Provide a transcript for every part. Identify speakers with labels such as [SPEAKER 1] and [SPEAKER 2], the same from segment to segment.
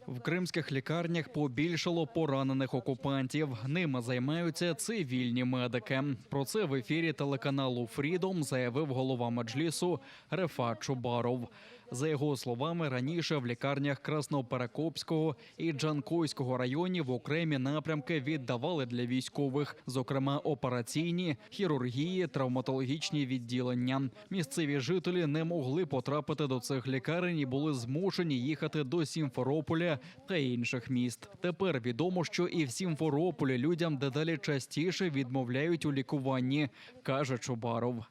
[SPEAKER 1] В кримських лікарнях побільшало поранених окупантів. Ними займаються цивільні медики. Про це в ефірі телеканалу «Фрідом» заявив голова меджлісу Рефат Чубаров. За його словами, раніше в лікарнях Красноперекопського і Джанкойського районів окремі напрямки віддавали для військових, зокрема операційні, хірургії, травматологічні відділення. Місцеві жителі не могли потрапити до цих лікарень і були змушені їхати до Сімферополя та інших міст. Тепер відомо, що і в Сімферополі людям дедалі частіше відмовляють у лікуванні, каже Чубаров.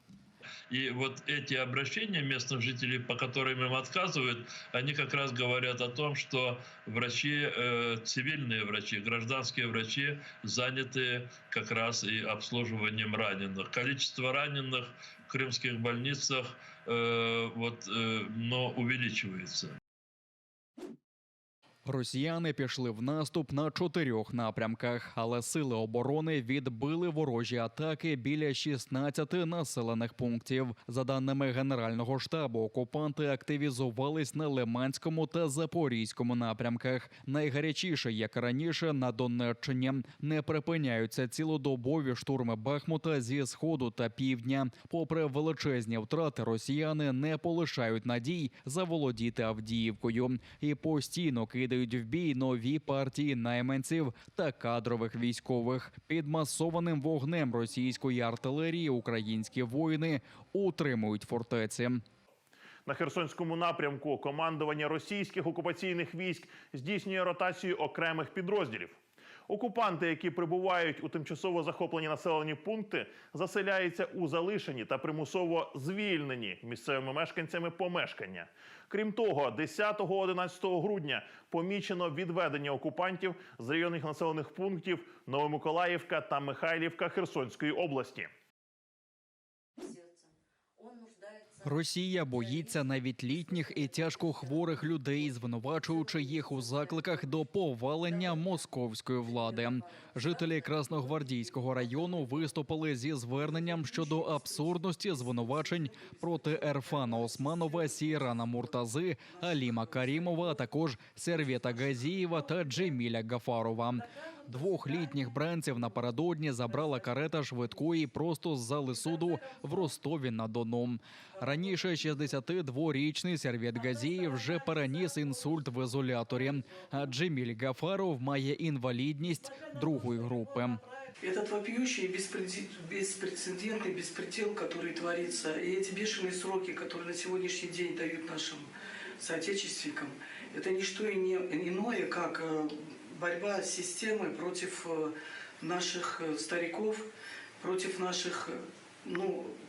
[SPEAKER 2] И вот эти обращения местных жителей, по которым им отказывают, они как раз говорят о том, что врачи, цивильные врачи, гражданские врачи заняты как раз и обслуживанием раненых. Количество раненых в крымских больницах но увеличивается.
[SPEAKER 1] Росіяни пішли в наступ на 4 напрямках, але сили оборони відбили ворожі атаки біля 16 населених пунктів. За даними Генерального штабу, окупанти активізувались на Лиманському та Запорізькому напрямках. Найгарячіше, як раніше, на Донеччині. Не припиняються цілодобові штурми Бахмута зі сходу та півдня. Попри величезні втрати, росіяни не полишають надій заволодіти Авдіївкою і постійно кидають в бій нові партії найманців та кадрових військових. Під масованим вогнем російської артилерії українські воїни утримують фортеці.
[SPEAKER 3] На Херсонському напрямку командування російських окупаційних військ здійснює ротацію окремих підрозділів. Окупанти, які прибувають у тимчасово захоплені населені пункти, заселяються у залишені та примусово звільнені місцевими мешканцями помешкання. Крім того, 10-11 грудня помічено відведення окупантів з районних населених пунктів Новомиколаївка та Михайлівка Херсонської області.
[SPEAKER 1] Росія боїться навіть літніх і тяжко хворих людей, звинувачуючи їх у закликах до повалення московської влади. Жителі Красногвардійського району виступили зі зверненням щодо абсурдності звинувачень проти Ерфана Османова, Сейрана Муртази, Аліма Карімова, а також Сервета Газієва та Джеміля Гафарова. 2 літніх бранців напередодні забрала карета швидкої просто з зали суду в Ростові-на-Дону. Раніше 62-річний Сервет Газієв вже переніс інсульт в ізоляторі, а Джеміль Гафаров має інвалідність 2-ї групи.
[SPEAKER 4] Этот вопиющий, беспрецедентный беспредел, который творится, и эти бешеные сроки, которые на сегодняшний день дают нашим соотечественникам, это не что иное, как борьба с системой против наших стариков, против наших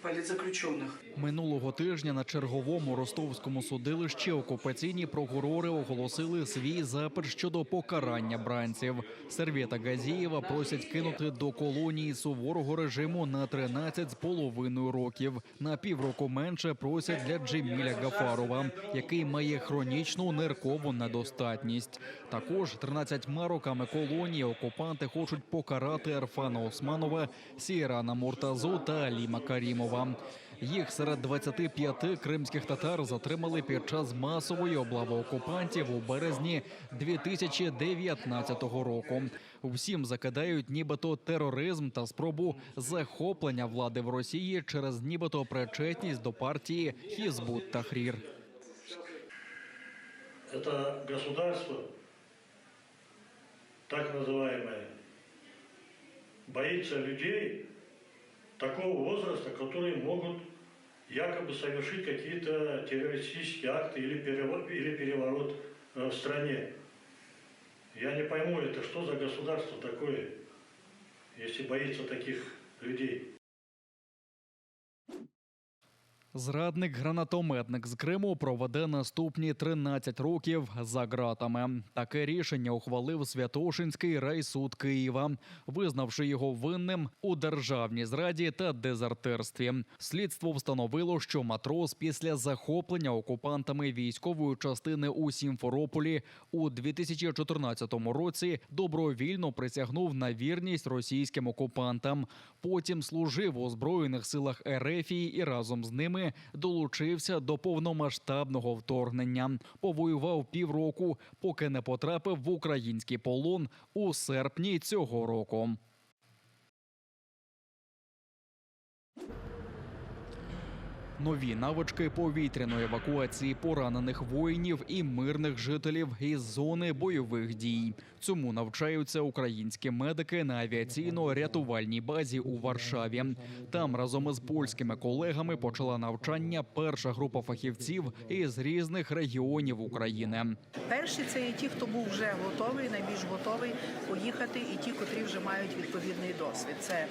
[SPEAKER 4] політзаключених.
[SPEAKER 1] Минулого тижня на черговому ростовському судилищі окупаційні прокурори оголосили свій запит щодо покарання бранців. Сервета Газієва просять кинути до колонії суворого режиму на 13,5 років. На півроку менше просять для Джеміля Гафарова, який має хронічну ниркову недостатність. Також 13 роками колонії окупанти хочуть покарати Ерфана Османова, Сейрана Муртазу та Аліма Карімова. Їх серед 25 кримських татар затримали під час масової облави окупантів у березні 2019 року. Всім закидають нібито тероризм та спробу захоплення влади в Росії через нібито причетність до партії Хізбут Тахрір.
[SPEAKER 5] Це государство, так называемое, боится людей такого возраста, которые могут якобы совершить какие-то террористические акты или переворот в стране. Я не пойму, это что за государство такое, если боится таких людей.
[SPEAKER 1] Зрадник-гранатометник з Криму проведе наступні 13 років за ґратами. Таке рішення ухвалив Святошинський райсуд Києва, визнавши його винним у державній зраді та дезертирстві. Слідство встановило, що матрос після захоплення окупантами військової частини у Сімферополі у 2014 році добровільно присягнув на вірність російським окупантам. Потім служив у Збройних силах РФ і разом з ними побратими, долучився до повномасштабного вторгнення. Повоював півроку, поки не потрапив в український полон у серпні цього року. Нові навички повітряної евакуації поранених воїнів і мирних жителів із зони бойових дій. Цьому навчаються українські медики на авіаційно-рятувальній базі у Варшаві. Там разом із польськими колегами почала навчання перша група фахівців із різних регіонів України.
[SPEAKER 6] Перші це є ті, хто був вже готовий, найбільш готовий поїхати, і ті, котрі вже мають відповідний досвід. Це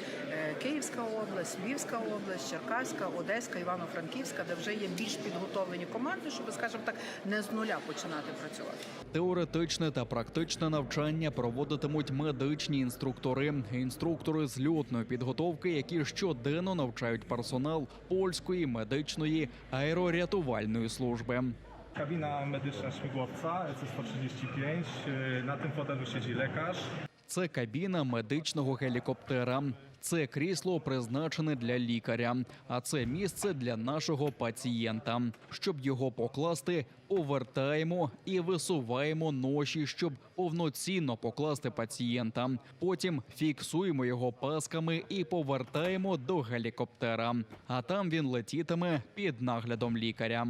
[SPEAKER 6] Київська область, Львівська область, Черкаська, Одеська, Івано-Франківська, де вже є більш підготовлені команди, щоб, скажімо так, не з нуля починати працювати.
[SPEAKER 1] Теоретичне та практичне навчання проводитимуть медичні інструктори з льотної підготовки, які щоденно навчають персонал польської медичної аерорятувальної служби.
[SPEAKER 7] Kabina medyczna śmigłowca EC-135. Na tym fotelu siedzi lekarz.
[SPEAKER 1] Це кабіна медичного гелікоптера. Це крісло призначене для лікаря, а це місце для нашого пацієнта. Щоб його покласти, повертаємо і висуваємо ноші, щоб повноцінно покласти пацієнта. Потім фіксуємо його пасками і повертаємо до гелікоптера. А там він летітиме під наглядом лікаря.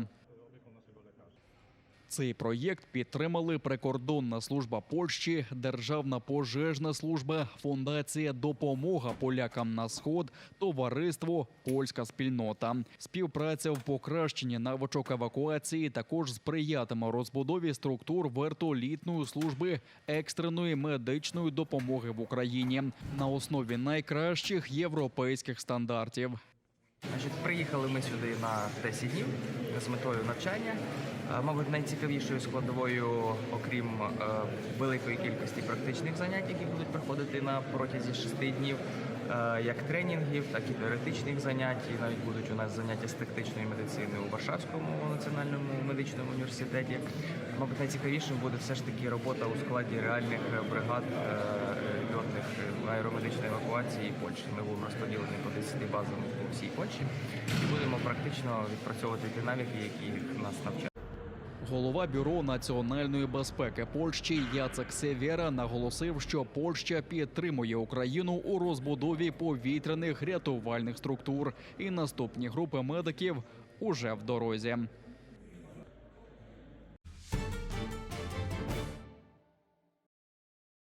[SPEAKER 1] Цей проєкт підтримали Прикордонна служба Польщі, Державна пожежна служба, Фундація «Допомога полякам на Сход», товариство «Польська спільнота». Співпраця в покращенні навичок евакуації також сприятиме розбудові структур вертолітної служби екстреної медичної допомоги в Україні на основі найкращих європейських стандартів.
[SPEAKER 8] Приїхали ми сюди на 10 днів з метою навчання. Мабуть, найцікавішою складовою, окрім великої кількості практичних занять, які будуть проходити на протязі 6 днів, як тренінгів, так і теоретичних занять. І навіть будуть у нас заняття з тактичної медицини у Варшавському національному медичному університеті. Мабуть, найцікавішим буде все ж таки робота у складі реальних бригад льотних аеромедичної евакуації Польщі. Ми будемо розподілені по 10 базам у всій Польщі і будемо практично відпрацьовувати ті навики, які нас навчають.
[SPEAKER 1] Голова Бюро національної безпеки Польщі Яцек Сєвєра наголосив, що Польща підтримує Україну у розбудові повітряних рятувальних структур. І наступні групи медиків уже в дорозі.